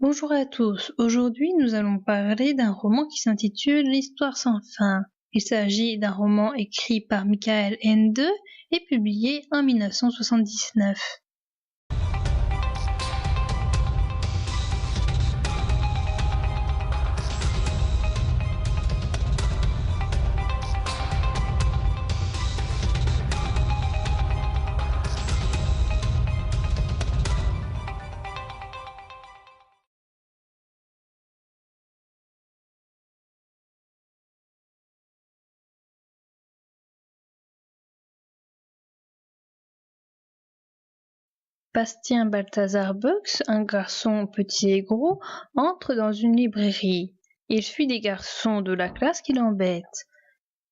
Bonjour à tous, aujourd'hui nous allons parler d'un roman qui s'intitule L'Histoire sans fin. Il s'agit d'un roman écrit par Michael Ende et publié en 1979. Bastien Balthazar Bucks, un garçon petit et gros, entre dans une librairie. Il fuit des garçons de la classe qui l'embêtent.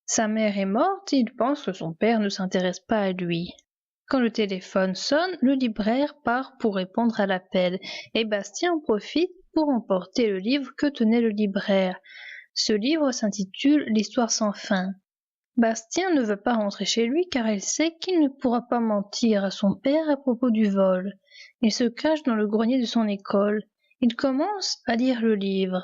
Sa mère est morte et il pense que son père ne s'intéresse pas à lui. Quand le téléphone sonne, le libraire part pour répondre à l'appel et Bastien en profite pour emporter le livre que tenait le libraire. Ce livre s'intitule L'Histoire sans fin. Bastien ne veut pas rentrer chez lui car il sait qu'il ne pourra pas mentir à son père à propos du vol. Il se cache dans le grenier de son école. Il commence à lire le livre.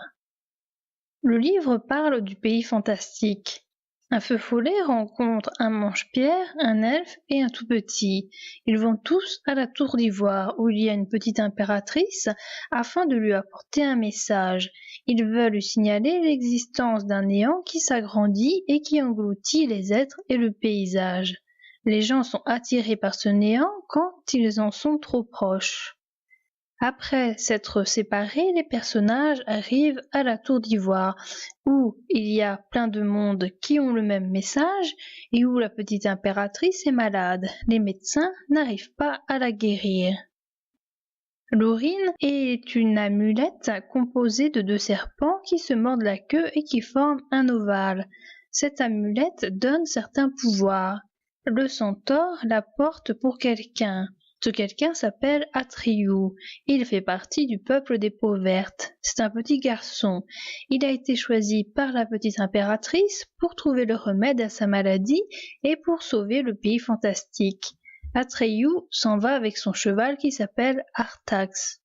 Le livre parle du pays fantastique. Un feu follet rencontre un manche-pierre, un elfe et un tout-petit. Ils vont tous à la tour d'ivoire où il y a une petite impératrice afin de lui apporter un message. Ils veulent lui signaler l'existence d'un néant qui s'agrandit et qui engloutit les êtres et le paysage. Les gens sont attirés par ce néant quand ils en sont trop proches. Après s'être séparés, les personnages arrivent à la tour d'ivoire, où il y a plein de monde qui ont le même message et où la petite impératrice est malade. Les médecins n'arrivent pas à la guérir. L'Aurine est une amulette composée de 2 serpents qui se mordent la queue et qui forment un ovale. Cette amulette donne certains pouvoirs. Le centaure la porte pour quelqu'un. Ce quelqu'un s'appelle Atreyu. Il fait partie du peuple des peaux vertes. C'est un petit garçon. Il a été choisi par la petite impératrice pour trouver le remède à sa maladie et pour sauver le pays fantastique. Atreyu s'en va avec son cheval qui s'appelle Artax.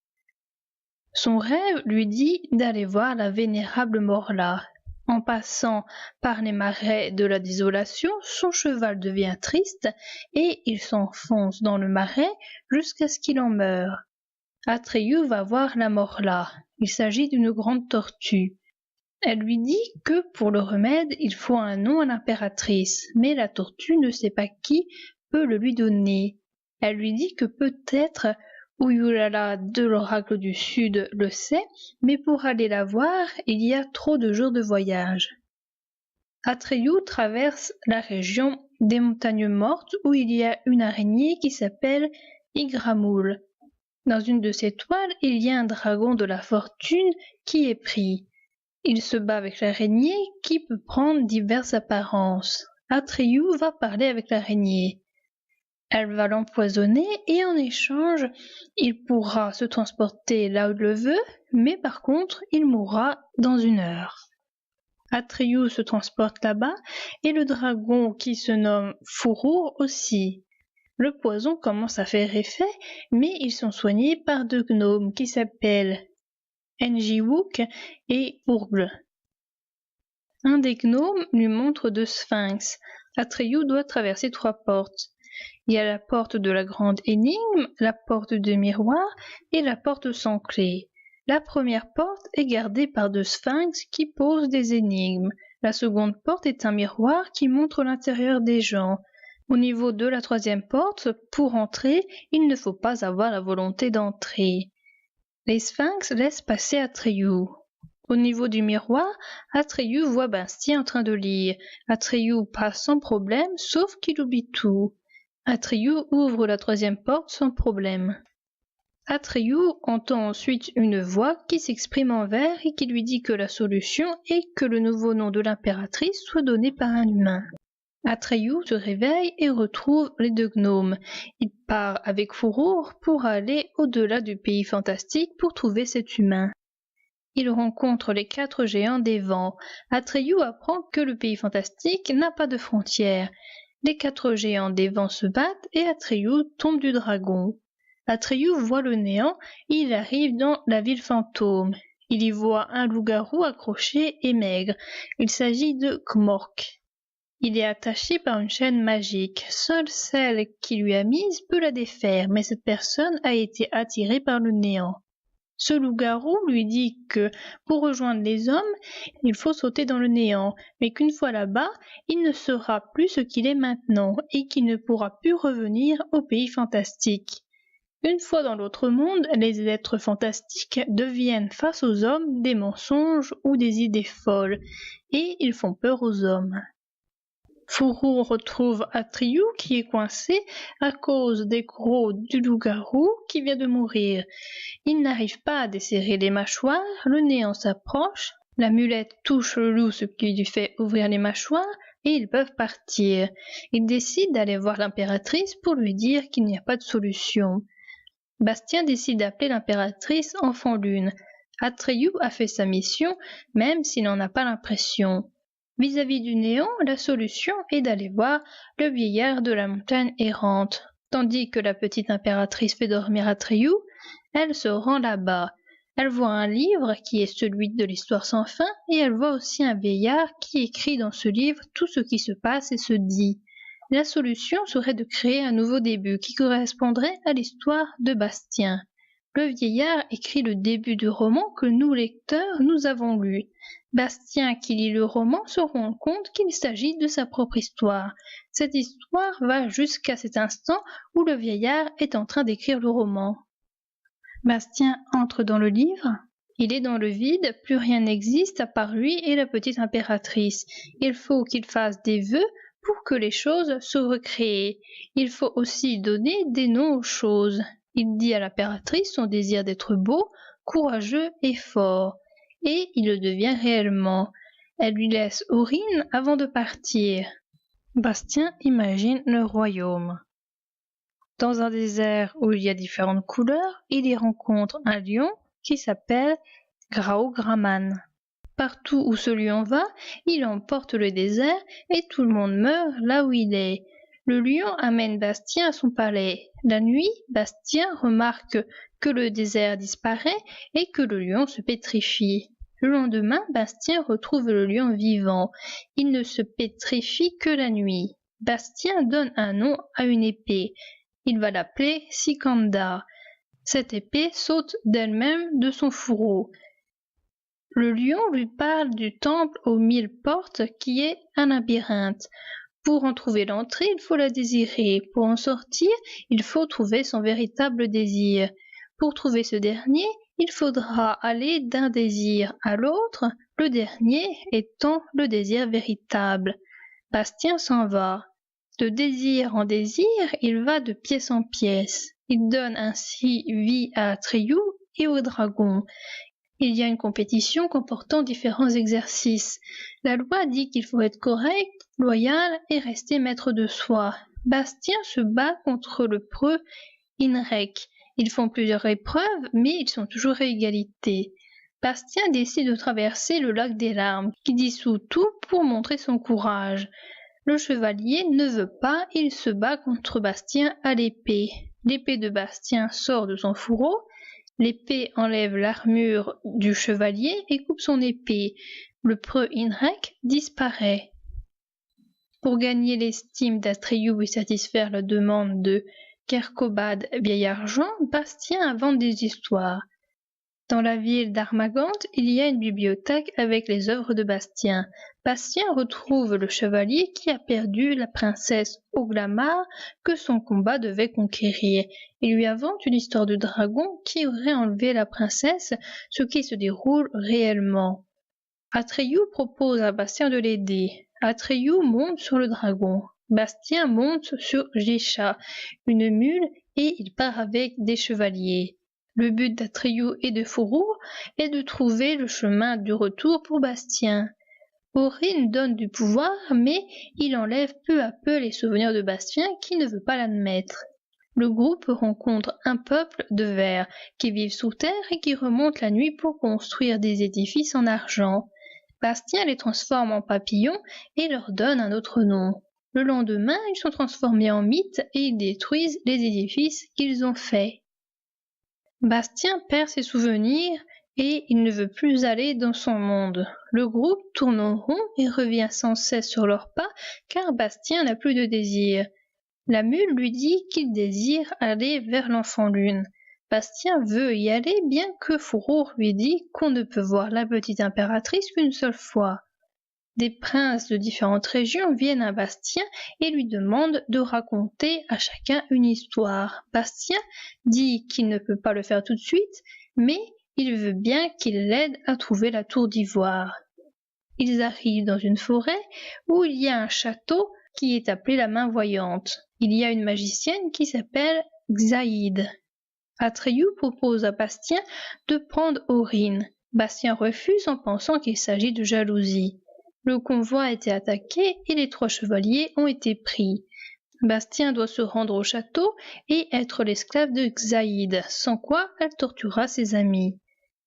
Son rêve lui dit d'aller voir la vénérable Morla. En passant par les marais de la désolation, son cheval devient triste et il s'enfonce dans le marais jusqu'à ce qu'il en meure. Atreyu va voir la Morla. Il s'agit d'une grande tortue. Elle lui dit que pour le remède, il faut un nom à l'impératrice, mais la tortue ne sait pas qui peut le lui donner. Elle lui dit que peut-être Uyulala de l'oracle du Sud le sait, mais pour aller la voir, il y a trop de jours de voyage. Atreyu traverse la région des montagnes mortes où il y a une araignée qui s'appelle Igramul. Dans une de ses toiles, il y a un dragon de la fortune qui est pris. Il se bat avec l'araignée qui peut prendre diverses apparences. Atreyu va parler avec l'araignée. Elle va l'empoisonner et en échange, il pourra se transporter là où il le veut, mais par contre, il mourra dans 1 heure. Atreyu se transporte là-bas et le dragon qui se nomme Furur aussi. Le poison commence à faire effet, mais ils sont soignés par 2 gnomes qui s'appellent Enjiwook et Urgle. Un des gnomes lui montre 2 sphinx. Atreyu doit traverser 3 portes. Il y a la porte de la grande énigme, la porte de miroir et la porte sans clé. La première porte est gardée par 2 sphinx qui posent des énigmes. La seconde porte est un miroir qui montre l'intérieur des gens. Au niveau de la 3e porte, pour entrer, il ne faut pas avoir la volonté d'entrer. Les sphinx laissent passer Atreyu. Au niveau du miroir, Atreyu voit Bastien en train de lire. Atreyu passe sans problème, sauf qu'il oublie tout. Atreyu ouvre la 3e porte sans problème. Atreyu entend ensuite une voix qui s'exprime en vers et qui lui dit que la solution est que le nouveau nom de l'impératrice soit donné par un humain. Atreyu se réveille et retrouve les 2 gnomes. Il part avec Furur pour aller au-delà du pays fantastique pour trouver cet humain. Il rencontre les 4 géants des vents. Atreyu apprend que le pays fantastique n'a pas de frontières. Les 4 géants des vents se battent et Atreyu tombe du dragon. Atreyu voit le néant et il arrive dans la ville fantôme. Il y voit un loup-garou accroché et maigre. Il s'agit de Gmork. Il est attaché par une chaîne magique. Seule celle qui lui a mise peut la défaire, mais cette personne a été attirée par le néant. Ce loup-garou lui dit que pour rejoindre les hommes, il faut sauter dans le néant, mais qu'une fois là-bas, il ne sera plus ce qu'il est maintenant et qu'il ne pourra plus revenir au pays fantastique. Une fois dans l'autre monde, les êtres fantastiques deviennent face aux hommes des mensonges ou des idées folles, et ils font peur aux hommes. Furu retrouve Atreyu qui est coincé à cause des crocs du loup-garou qui vient de mourir. Il n'arrive pas à desserrer les mâchoires, le néant s'approche, la mulette touche le loup ce qui lui fait ouvrir les mâchoires et ils peuvent partir. Il décide d'aller voir l'impératrice pour lui dire qu'il n'y a pas de solution. Bastien décide d'appeler l'impératrice Enfant Lune. Atreyu a fait sa mission, même s'il n'en a pas l'impression. Vis-à-vis du néant, la solution est d'aller voir le vieillard de la montagne errante. Tandis que la petite impératrice fait dormir Atreyu, elle se rend là-bas. Elle voit un livre qui est celui de l'histoire sans fin et elle voit aussi un vieillard qui écrit dans ce livre tout ce qui se passe et se dit. La solution serait de créer un nouveau début qui correspondrait à l'histoire de Bastien. Le vieillard écrit le début du roman que nous, lecteurs, nous avons lu. Bastien, qui lit le roman, se rend compte qu'il s'agit de sa propre histoire. Cette histoire va jusqu'à cet instant où le vieillard est en train d'écrire le roman. Bastien entre dans le livre. Il est dans le vide, plus rien n'existe à part lui et la petite impératrice. Il faut qu'il fasse des vœux pour que les choses se recréent. Il faut aussi donner des noms aux choses. Il dit à l'impératrice son désir d'être beau, courageux et fort. Et il le devient réellement. Elle lui laisse Aurine avant de partir. Bastien imagine le royaume. Dans un désert où il y a différentes couleurs, il y rencontre un lion qui s'appelle Graugraman. Partout où ce lion va, il emporte le désert et tout le monde meurt là où il est. Le lion amène Bastien à son palais. La nuit, Bastien remarque que le désert disparaît et que le lion se pétrifie. Le lendemain, Bastien retrouve le lion vivant. Il ne se pétrifie que la nuit. Bastien donne un nom à une épée. Il va l'appeler Sikanda. Cette épée saute d'elle-même de son fourreau. Le lion lui parle du temple aux 1000 portes qui est un labyrinthe. Pour en trouver l'entrée, il faut la désirer. Pour en sortir, il faut trouver son véritable désir. Pour trouver ce dernier, il faudra aller d'un désir à l'autre, le dernier étant le désir véritable. Bastien s'en va. De désir en désir, il va de pièce en pièce. Il donne ainsi vie à Atreyu et au dragon. Il y a une compétition comportant différents exercices. La loi dit qu'il faut être correct, loyal et rester maître de soi. Bastien se bat contre le preux Inrek. Ils font plusieurs épreuves, mais ils sont toujours à égalité. Bastien décide de traverser le lac des larmes, qui dissout tout pour montrer son courage. Le chevalier ne veut pas, il se bat contre Bastien à l'épée. L'épée de Bastien sort de son fourreau. L'épée enlève l'armure du chevalier et coupe son épée. Le preux Inrek disparaît. Pour gagner l'estime d'Atreyu et satisfaire la demande de Kerkobad vieil argent, Bastien invente des histoires. Dans la ville d'Armagante, il y a une bibliothèque avec les œuvres de Bastien. Bastien retrouve le chevalier qui a perdu la princesse Oglamar que son combat devait conquérir. Il lui invente une histoire de dragon qui aurait enlevé la princesse, ce qui se déroule réellement. Atreyu propose à Bastien de l'aider. Atreyu monte sur le dragon. Bastien monte sur Jisha, une mule, et il part avec des chevaliers. Le but d'Atreyu et de Furu est de trouver le chemin du retour pour Bastien. Aurine donne du pouvoir, mais il enlève peu à peu les souvenirs de Bastien qui ne veut pas l'admettre. Le groupe rencontre un peuple de vers qui vivent sous terre et qui remontent la nuit pour construire des édifices en argent. Bastien les transforme en papillons et leur donne un autre nom. Le lendemain, ils sont transformés en mythes et ils détruisent les édifices qu'ils ont faits. Bastien perd ses souvenirs et il ne veut plus aller dans son monde. Le groupe tourne en rond et revient sans cesse sur leurs pas car Bastien n'a plus de désir. La mule lui dit qu'il désire aller vers l'enfant lune. Bastien veut y aller bien que Fourrour lui dit qu'on ne peut voir la petite impératrice qu'une seule fois. Des princes de différentes régions viennent à Bastien et lui demandent de raconter à chacun une histoire. Bastien dit qu'il ne peut pas le faire tout de suite, mais il veut bien qu'il l'aide à trouver la tour d'ivoire. Ils arrivent dans une forêt où il y a un château qui est appelé la main voyante. Il y a une magicienne qui s'appelle Xaïde. Atreyu propose à Bastien de prendre Aurine. Bastien refuse en pensant qu'il s'agit de jalousie. Le convoi a été attaqué et les 3 chevaliers ont été pris. Bastien doit se rendre au château et être l'esclave de Xaïde, sans quoi elle torturera ses amis.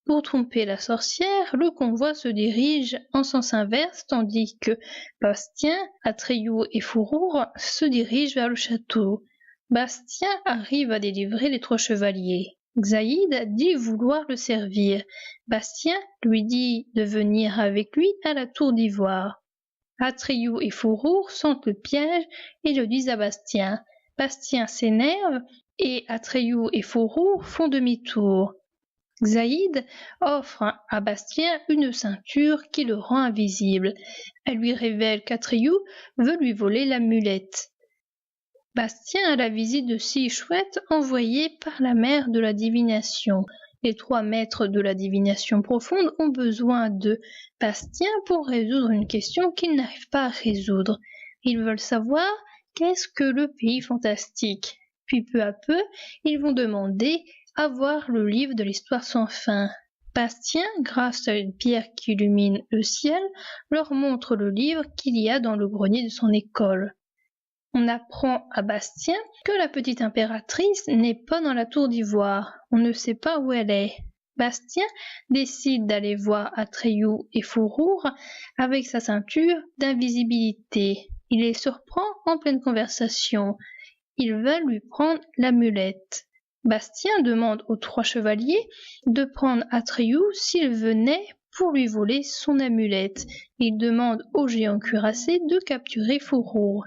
Pour tromper la sorcière, le convoi se dirige en sens inverse tandis que Bastien, Atreyu et Fourrour se dirigent vers le château. Bastien arrive à délivrer les 3 chevaliers. Xaïde dit vouloir le servir. Bastien lui dit de venir avec lui à la tour d'ivoire. Atreyu et Fourrour sentent le piège et le disent à Bastien. Bastien s'énerve et Atreyu et Fourrour font demi-tour. Xaïde offre à Bastien une ceinture qui le rend invisible. Elle lui révèle qu'Atreyu veut lui voler l'amulette. Bastien a la visite de 6 chouettes envoyées par la mère de la divination. Les 3 maîtres de la divination profonde ont besoin de Bastien pour résoudre une question qu'ils n'arrivent pas à résoudre. Ils veulent savoir qu'est-ce que le pays fantastique. Puis peu à peu, ils vont demander à voir le livre de l'histoire sans fin. Bastien, grâce à une pierre qui illumine le ciel, leur montre le livre qu'il y a dans le grenier de son école. On apprend à Bastien que la petite impératrice n'est pas dans la tour d'ivoire. On ne sait pas où elle est. Bastien décide d'aller voir Atreyu et Fourrour avec sa ceinture d'invisibilité. Il les surprend en pleine conversation. Ils veulent lui prendre l'amulette. Bastien demande aux 3 chevaliers de prendre Atreyu s'il venait pour lui voler son amulette. Il demande au géant cuirassé de capturer Fourrour.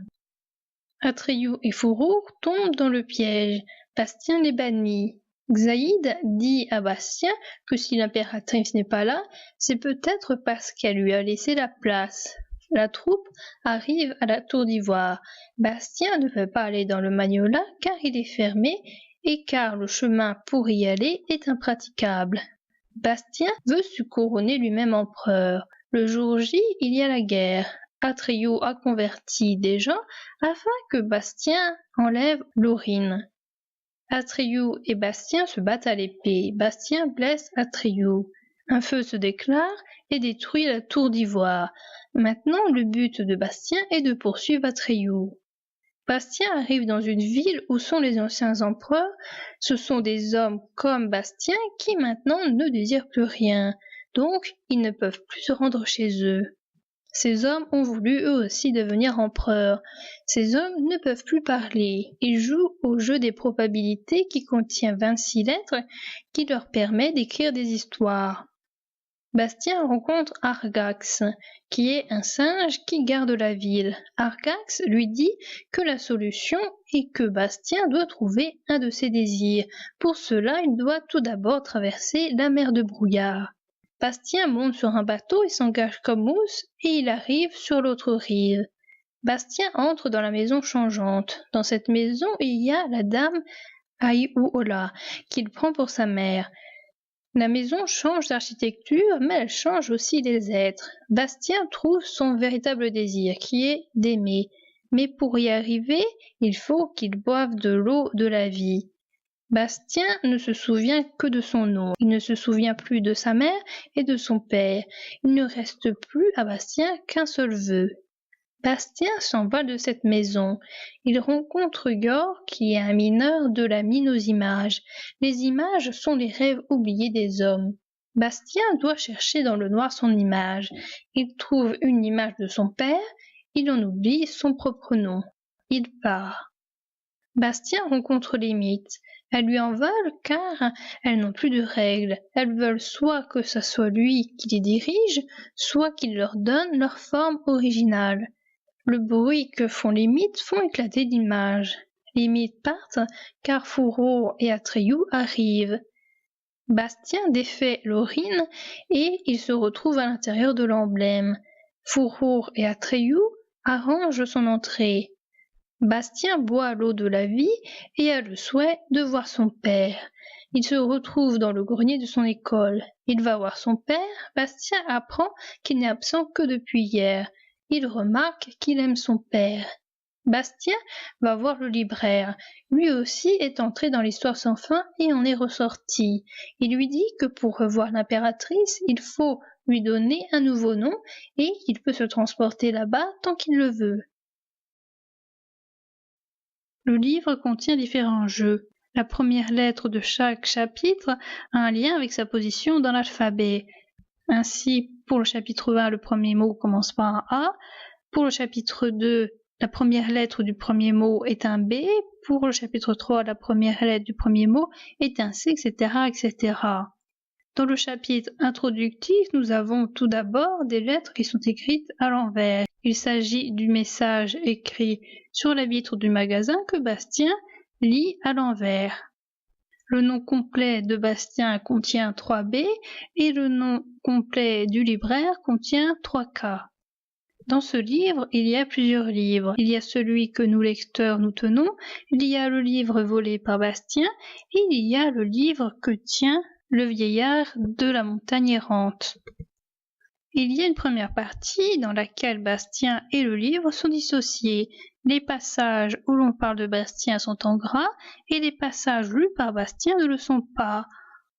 Atreyu et Fourrour tombent dans le piège. Bastien les bannit. Xaïde dit à Bastien que si l'impératrice n'est pas là, c'est peut-être parce qu'elle lui a laissé la place. La troupe arrive à la tour d'ivoire. Bastien ne peut pas aller dans le Magnola car il est fermé et car le chemin pour y aller est impraticable. Bastien veut se couronner lui-même empereur. Le jour J, il y a la guerre. Atreyu a converti des gens afin que Bastien enlève Laurine. Atreyu et Bastien se battent à l'épée. Bastien blesse Atreyu. Un feu se déclare et détruit la tour d'ivoire. Maintenant, le but de Bastien est de poursuivre Atreyu. Bastien arrive dans une ville où sont les anciens empereurs. Ce sont des hommes comme Bastien qui maintenant ne désirent plus rien. Donc, ils ne peuvent plus se rendre chez eux. Ces hommes ont voulu eux aussi devenir empereurs. Ces hommes ne peuvent plus parler. Ils jouent au jeu des probabilités qui contient 26 lettres qui leur permet d'écrire des histoires. Bastien rencontre Argax, qui est un singe qui garde la ville. Argax lui dit que la solution est que Bastien doit trouver un de ses désirs. Pour cela, il doit tout d'abord traverser la mer de brouillard. Bastien monte sur un bateau et s'engage comme mousse et il arrive sur l'autre rive. Bastien entre dans la maison changeante. Dans cette maison, il y a la dame Aiuola qu'il prend pour sa mère. La maison change d'architecture, mais elle change aussi les êtres. Bastien trouve son véritable désir, qui est d'aimer. Mais pour y arriver, il faut qu'il boive de l'eau de la vie. Bastien ne se souvient que de son nom. Il ne se souvient plus de sa mère et de son père. Il ne reste plus à Bastien qu'un seul vœu. Bastien s'en va de cette maison. Il rencontre Yor, qui est un mineur de la mine aux images. Les images sont les rêves oubliés des hommes. Bastien doit chercher dans le noir son image. Il trouve une image de son père. Il en oublie son propre nom. Il part. Bastien rencontre les mythes. Elles lui en veulent car elles n'ont plus de règles. Elles veulent soit que ce soit lui qui les dirige, soit qu'il leur donne leur forme originale. Le bruit que font les mythes font éclater l'image. Les mythes partent car Fourrour et Atreyu arrivent. Bastien défait Laurine et il se retrouve à l'intérieur de l'emblème. Fourrour et Atreyu arrangent son entrée. Bastien boit l'eau de la vie et a le souhait de voir son père. Il se retrouve dans le grenier de son école. Il va voir son père. Bastien apprend qu'il n'est absent que depuis hier. Il remarque qu'il aime son père. Bastien va voir le libraire. Lui aussi est entré dans l'histoire sans fin et en est ressorti. Il lui dit que pour revoir l'impératrice, il faut lui donner un nouveau nom et qu'il peut se transporter là-bas tant qu'il le veut. Le livre contient différents jeux. La première lettre de chaque chapitre a un lien avec sa position dans l'alphabet. Ainsi, pour le chapitre 1, le premier mot commence par un A. Pour le chapitre 2, la première lettre du premier mot est un B. Pour le chapitre 3, la première lettre du premier mot est un C, etc., etc. Dans le chapitre introductif, nous avons tout d'abord des lettres qui sont écrites à l'envers. Il s'agit du message écrit sur la vitre du magasin que Bastien lit à l'envers. Le nom complet de Bastien contient 3B et le nom complet du libraire contient 3K. Dans ce livre, il y a plusieurs livres. Il y a celui que nous lecteurs nous tenons, il y a le livre volé par Bastien et il y a le livre que tient le vieillard de la montagne errante. Il y a une première partie dans laquelle Bastien et le livre sont dissociés. Les passages où l'on parle de Bastien sont en gras et les passages lus par Bastien ne le sont pas.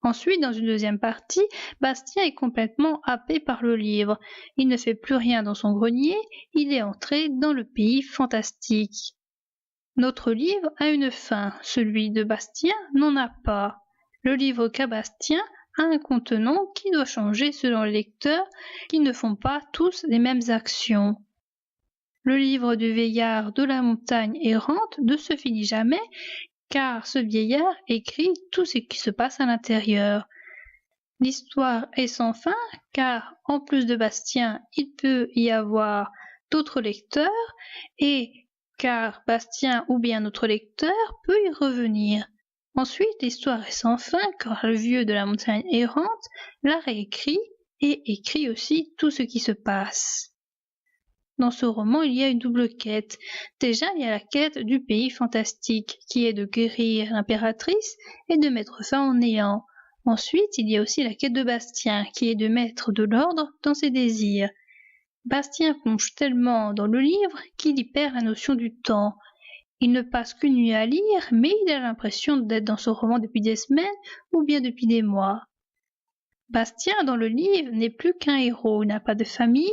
Ensuite, dans une deuxième partie, Bastien est complètement happé par le livre. Il ne fait plus rien dans son grenier, il est entré dans le pays fantastique. Notre livre a une fin, celui de Bastien n'en a pas. Le livre qu'a Bastien a un contenant qui doit changer selon les lecteurs qui ne font pas tous les mêmes actions. Le livre du vieillard de la montagne errante ne se finit jamais car ce vieillard écrit tout ce qui se passe à l'intérieur. L'histoire est sans fin car en plus de Bastien, il peut y avoir d'autres lecteurs et car Bastien ou bien notre lecteur peut y revenir. Ensuite, l'histoire est sans fin car le vieux de la montagne errante la réécrit et écrit aussi tout ce qui se passe. Dans ce roman, il y a une double quête. Déjà, il y a la quête du pays fantastique, qui est de guérir l'impératrice et de mettre fin au néant. Ensuite, il y a aussi la quête de Bastien, qui est de mettre de l'ordre dans ses désirs. Bastien plonge tellement dans le livre qu'il y perd la notion du temps. Il ne passe qu'une nuit à lire, mais il a l'impression d'être dans ce roman depuis des semaines ou bien depuis des mois. Bastien, dans le livre, n'est plus qu'un héros, il n'a pas de famille,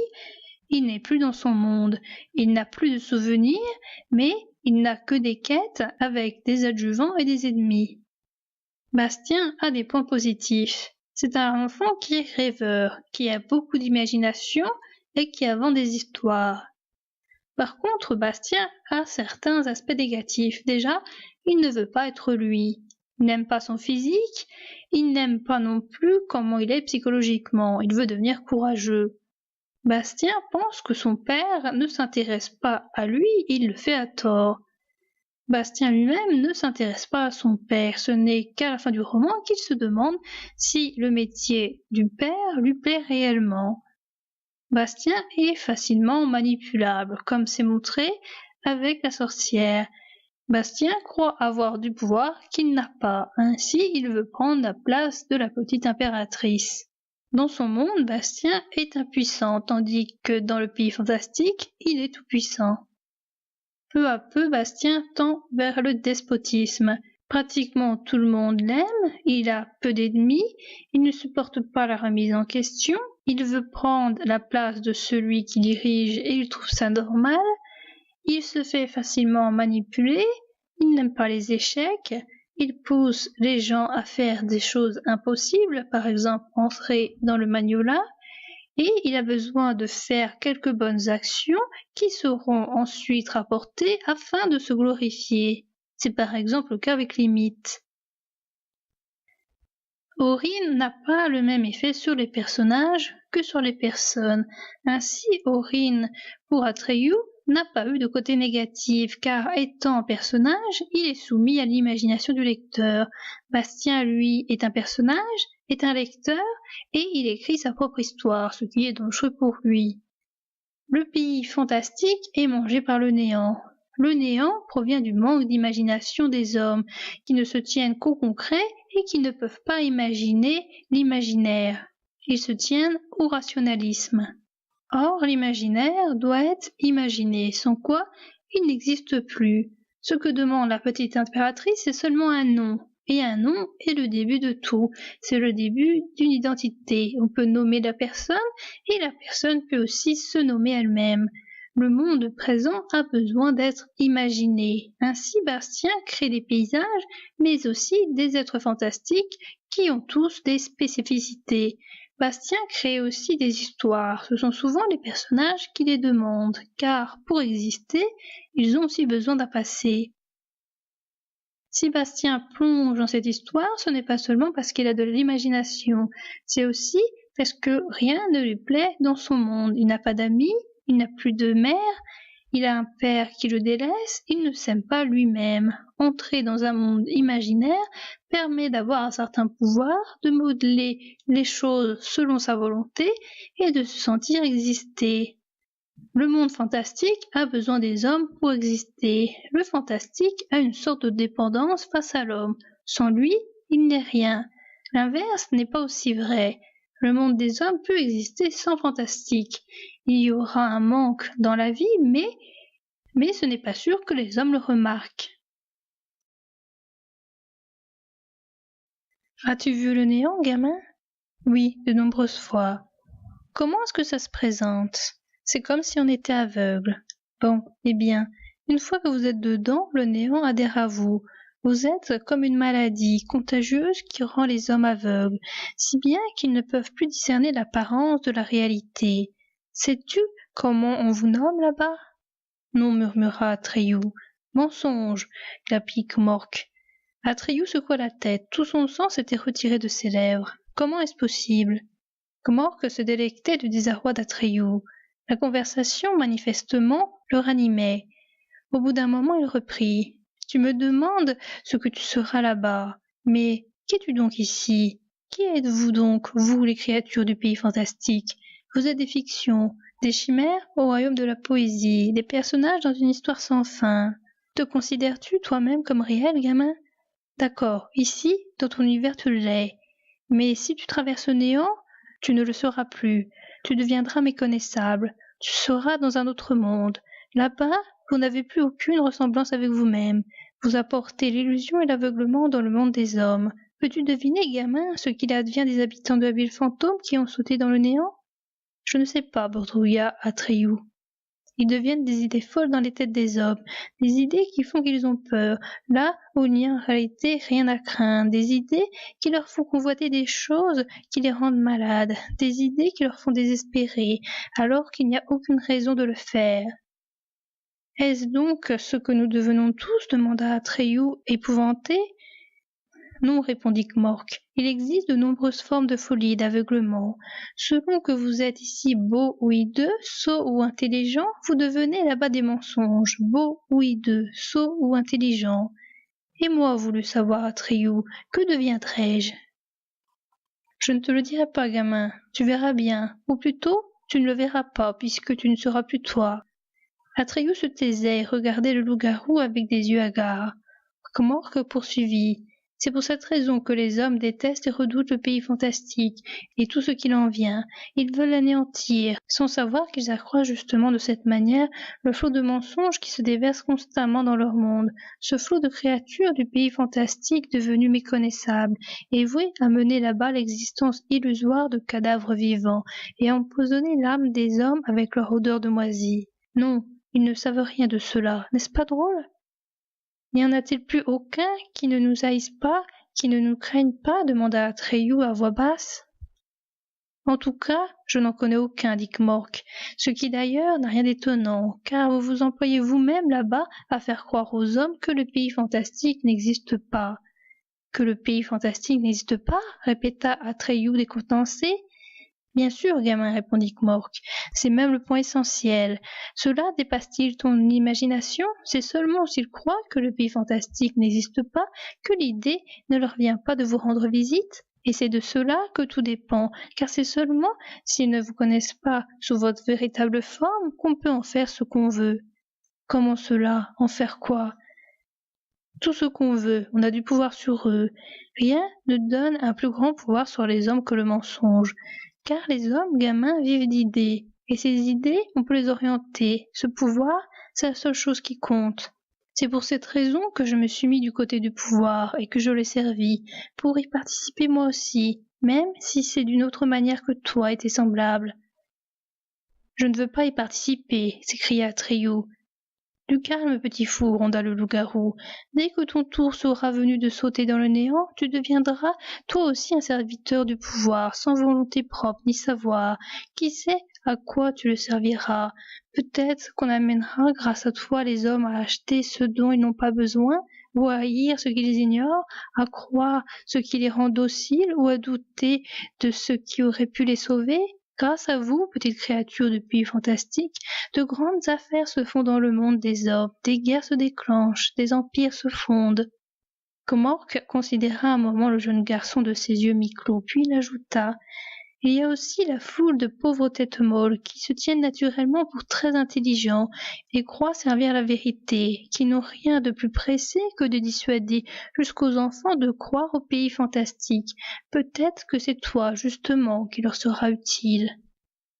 il n'est plus dans son monde, il n'a plus de souvenirs, mais il n'a que des quêtes avec des adjuvants et des ennemis. Bastien a des points positifs. C'est un enfant qui est rêveur, qui a beaucoup d'imagination et qui invente des histoires. Par contre, Bastien a certains aspects négatifs. Déjà, il ne veut pas être lui. Il n'aime pas son physique, il n'aime pas non plus comment il est psychologiquement. Il veut devenir courageux. Bastien pense que son père ne s'intéresse pas à lui, il le fait à tort. Bastien lui-même ne s'intéresse pas à son père, ce n'est qu'à la fin du roman qu'il se demande si le métier du père lui plaît réellement. Bastien est facilement manipulable, comme c'est montré avec la sorcière. Bastien croit avoir du pouvoir qu'il n'a pas, ainsi il veut prendre la place de la petite impératrice. Dans son monde, Bastien est impuissant, tandis que dans le pays fantastique, il est tout-puissant. Peu à peu, Bastien tend vers le despotisme. Pratiquement tout le monde l'aime, il a peu d'ennemis, il ne supporte pas la remise en question, il veut prendre la place de celui qui dirige et il trouve ça normal, il se fait facilement manipuler, il n'aime pas les échecs, il pousse les gens à faire des choses impossibles, par exemple entrer dans le Magnolia, et il a besoin de faire quelques bonnes actions qui seront ensuite rapportées afin de se glorifier. C'est par exemple le cas avec les mythes. Aurine n'a pas le même effet sur les personnages que sur les personnes. Ainsi, Aurine, pour Atreyu, n'a pas eu de côté négatif, car étant personnage, il est soumis à l'imagination du lecteur. Bastien, lui, est un personnage, est un lecteur, et il écrit sa propre histoire, ce qui est dangereux pour lui. Le pays fantastique est mangé par le néant. Le néant provient du manque d'imagination des hommes, qui ne se tiennent qu'au concret et qui ne peuvent pas imaginer l'imaginaire. Ils se tiennent au rationalisme. Or, l'imaginaire doit être imaginé, sans quoi il n'existe plus. Ce que demande la petite impératrice, c'est seulement un nom. Et un nom est le début de tout. C'est le début d'une identité. On peut nommer la personne et la personne peut aussi se nommer elle-même. Le monde présent a besoin d'être imaginé. Ainsi, Bastien crée des paysages, mais aussi des êtres fantastiques qui ont tous des spécificités. Bastien crée aussi des histoires. Ce sont souvent les personnages qui les demandent, car pour exister, ils ont aussi besoin d'un passé. Si Bastien plonge dans cette histoire, ce n'est pas seulement parce qu'il a de l'imagination, c'est aussi parce que rien ne lui plaît dans son monde. Il n'a pas d'amis, il n'a plus de mère, il a un père qui le délaisse, il ne s'aime pas lui-même. Entrer dans un monde imaginaire permet d'avoir un certain pouvoir, de modeler les choses selon sa volonté et de se sentir exister. Le monde fantastique a besoin des hommes pour exister. Le fantastique a une sorte de dépendance face à l'homme. Sans lui, il n'est rien. L'inverse n'est pas aussi vrai. Le monde des hommes peut exister sans fantastique. Il y aura un manque dans la vie, mais ce n'est pas sûr que les hommes le remarquent. As-tu vu le néant, gamin? Oui, de nombreuses fois. Comment est-ce que ça se présente? C'est comme si on était aveugle. Bon, eh bien, une fois que vous êtes dedans, le néant adhère à vous. Vous êtes comme une maladie contagieuse qui rend les hommes aveugles, si bien qu'ils ne peuvent plus discerner l'apparence de la réalité. Sais-tu comment on vous nomme là-bas? Non, murmura Atreyu. Mensonge, glapit Mork. Atreyu secoua la tête. Tout son sang s'était retiré de ses lèvres. Comment est-ce possible? Gmork se délectait du désarroi d'Atreyu. La conversation, manifestement, le ranimait. Au bout d'un moment, il reprit. « Tu me demandes ce que tu seras là-bas. Mais qu'es-tu donc ici? Qui êtes-vous donc, vous, les créatures du pays fantastique? Vous êtes des fictions, des chimères au royaume de la poésie, des personnages dans une histoire sans fin. Te considères-tu toi-même comme réel, gamin? D'accord, ici, dans ton univers tu l'es. Mais si tu traverses le néant, tu ne le seras plus. Tu deviendras méconnaissable. Tu seras dans un autre monde. Là-bas, vous n'avez plus aucune ressemblance avec vous-même. Vous apportez l'illusion et l'aveuglement dans le monde des hommes. Peux-tu deviner, gamin, ce qu'il advient des habitants de la ville fantôme qui ont sauté dans le néant? Je ne sais pas, bredouilla Atreyu. Ils deviennent des idées folles dans les têtes des hommes, des idées qui font qu'ils ont peur, là où il n'y a en réalité rien à craindre, des idées qui leur font convoiter des choses qui les rendent malades, des idées qui leur font désespérer, alors qu'il n'y a aucune raison de le faire. Est-ce donc ce que nous devenons tous? Demanda Atreyu, épouvanté. Non, répondit Gmork, il existe de nombreuses formes de folie, d'aveuglement. Selon que vous êtes ici beau ou hideux, sot ou intelligent, vous devenez là-bas des mensonges, beau ou hideux, sot ou intelligent. Et moi, voulut savoir Atreyu, que deviendrai-je? Je ne te le dirai pas, gamin, tu verras bien, ou plutôt, tu ne le verras pas, puisque tu ne seras plus toi. Atreyu se taisait et regardait le loup-garou avec des yeux hagards. Gmork poursuivit. C'est pour cette raison que les hommes détestent et redoutent le pays fantastique et tout ce qu'il en vient. Ils veulent l'anéantir, sans savoir qu'ils accroissent justement de cette manière le flot de mensonges qui se déverse constamment dans leur monde, ce flot de créatures du pays fantastique devenues méconnaissables et vouées à mener là-bas l'existence illusoire de cadavres vivants et à empoisonner l'âme des hommes avec leur odeur de moisi. Non, ils ne savent rien de cela, n'est-ce pas drôle? N'y en a-t-il plus aucun qui ne nous haïsse pas, qui ne nous craigne pas? Demanda Atreyu à voix basse. En tout cas, je n'en connais aucun, dit Gmork, ce qui d'ailleurs n'a rien d'étonnant, car vous vous employez vous-même là-bas à faire croire aux hommes que le pays fantastique n'existe pas. Que le pays fantastique n'existe pas? Répéta Atreyu décontenancé. Bien sûr, gamin, répondit Mork. C'est même le point essentiel. Cela dépasse-t-il ton imagination? C'est seulement s'ils croient que le pays fantastique n'existe pas que l'idée ne leur vient pas de vous rendre visite. Et c'est de cela que tout dépend, car c'est seulement s'ils ne vous connaissent pas sous votre véritable forme qu'on peut en faire ce qu'on veut. Comment cela? En faire quoi? Tout ce qu'on veut, on a du pouvoir sur eux. Rien ne donne un plus grand pouvoir sur les hommes que le mensonge. Car les hommes, gamins, vivent d'idées. Et ces idées, on peut les orienter. Ce pouvoir, c'est la seule chose qui compte. C'est pour cette raison que je me suis mis du côté du pouvoir et que je l'ai servi, pour y participer moi aussi, même si c'est d'une autre manière que toi et tes semblables. Je ne veux pas y participer, s'écria Atreyu. Du calme, petit fou, gronda le loup-garou. Dès que ton tour sera venu de sauter dans le néant, tu deviendras toi aussi un serviteur du pouvoir, sans volonté propre ni savoir. Qui sait à quoi tu le serviras? Peut-être qu'on amènera grâce à toi les hommes à acheter ce dont ils n'ont pas besoin, ou à haïr ce qu'ils ignorent, à croire ce qui les rend dociles, ou à douter de ce qui aurait pu les sauver. Grâce à vous, petites créatures de pays fantastiques, de grandes affaires se font dans le monde des hommes, des guerres se déclenchent, des empires se fondent. Comorque considéra un moment le jeune garçon de ses yeux mi-clos, puis il ajouta: Il y a aussi la foule de pauvres têtes molles qui se tiennent naturellement pour très intelligents et croient servir la vérité, qui n'ont rien de plus pressé que de dissuader jusqu'aux enfants de croire au pays fantastique. Peut-être que c'est toi, justement, qui leur sera utile.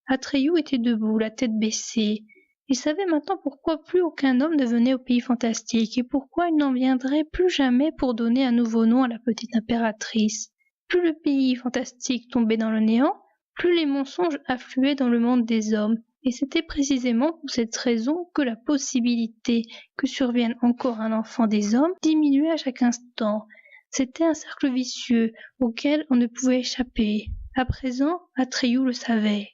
Atreyu était debout, la tête baissée. Il savait maintenant pourquoi plus aucun homme ne venait au pays fantastique et pourquoi il n'en viendrait plus jamais pour donner un nouveau nom à la petite impératrice. Plus le pays fantastique tombait dans le néant, plus les mensonges affluaient dans le monde des hommes, et c'était précisément pour cette raison que la possibilité que survienne encore un enfant des hommes diminuait à chaque instant. C'était un cercle vicieux auquel on ne pouvait échapper. À présent, Atreyu le savait.